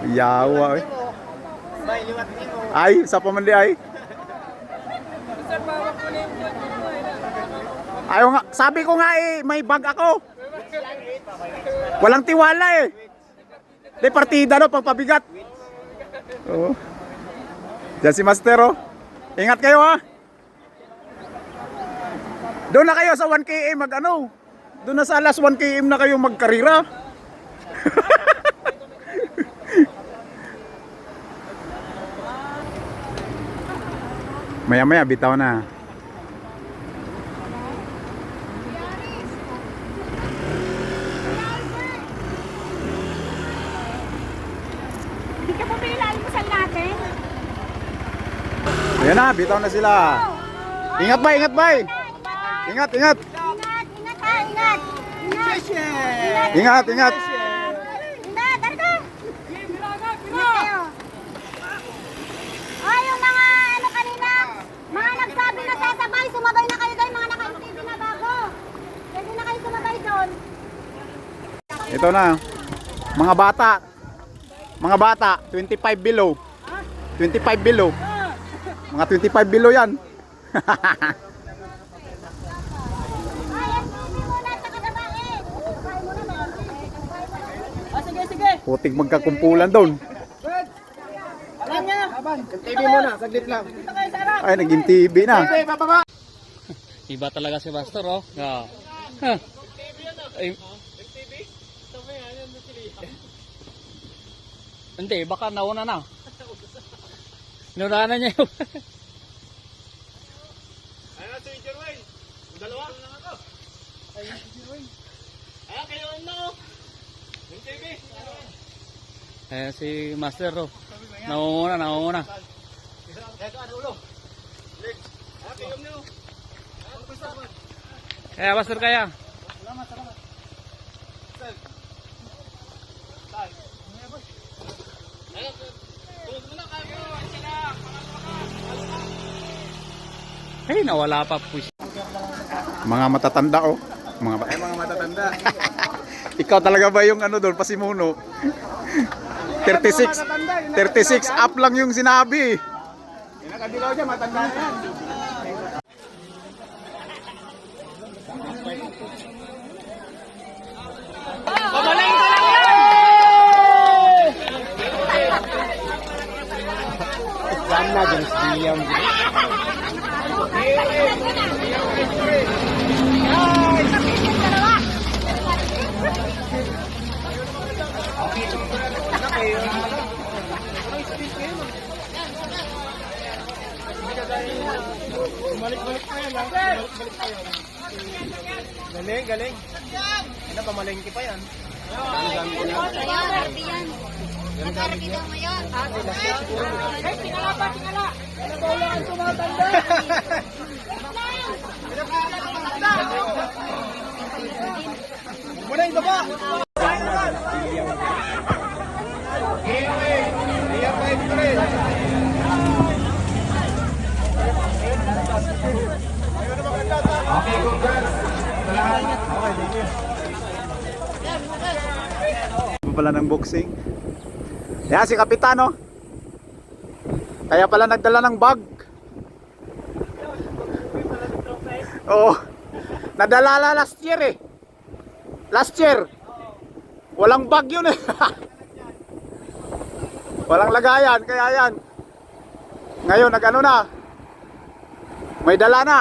Yawa eh. Ay, sa pamandi ay. Ayaw nga, sabi ko nga eh, may bag ako. Walang tiwala eh. Di partida no, pagpabigat. Oo. Diyan si Master oh. Ingat kayo ha. Doon na kayo sa 1 km mag ano. Doon na sa last 1 km na kayo magkarira. Maya-maya bitaw na. Hindi ka pumila, alimusan natin. Ayan na, bitaw na sila. Ingat bay, ingat bay. Ingat, ingat. Ingat, ingat ha, ingat. Ingat. Ingat, ingat. Ingat, ano ka? Ingat kayo. Ay, yung mga ano kanina, mga nagsabi na sasabay, sumabay na kayo doon, mga naka-TV na bago. Pwede na kayo sumabay doon. Ito na. Mga bata. Mga bata, 25 below. 25 below. Mga 25 below yan. Ay, ang TV muna sa kadabae. Sabay muna na. Sige, sige. Putik magkakumpulan doon. Alam niya. TV muna, saglit lang. Dito kayo sa harap. Ay, naging TV na. TV, bababa. Iba talaga si Master, oh. Yeah. Huh. Ay. Hindi, baka nauna na. Nauna na niya yung... Ano si Jerwin? Dalawa? Ayun si Jerwin. Ayan, kayo na oh. Yung TV. Eh, si Master, oh. Nauna, nauna. Teka, ano ulo? Legs. Ayan, kayo na oh. Kaya, Master, kaya. Salamat, salamat. Sel. Tay. Ayan, tulog mo na kayo. Hey, nawala pa po. Mga matatanda oh. Mga matatanda. Ikaw talaga ba yung ano doon, pasimuno? 36 up lang yung sinabi. Yung nakadilaw dyan, matanda na yan. Pamaling ko lang yan! Sana, dyan siyam. Balik-balik pa yan, ha? Balik-balik pa yan. Galing, galing. Ano, pamalengke pa yan. Ay, tingala pa, tingala! Ano ba wala ang tumatanda? Muna yung baba! Pala ng boxing. Yan si Kapitano. Kaya pala nagdala ng bag. Oo. Nadala last year eh. Last year. Walang bag yun eh. Walang lagayan, kaya yan. Ngayon nag-ano na. May dala na.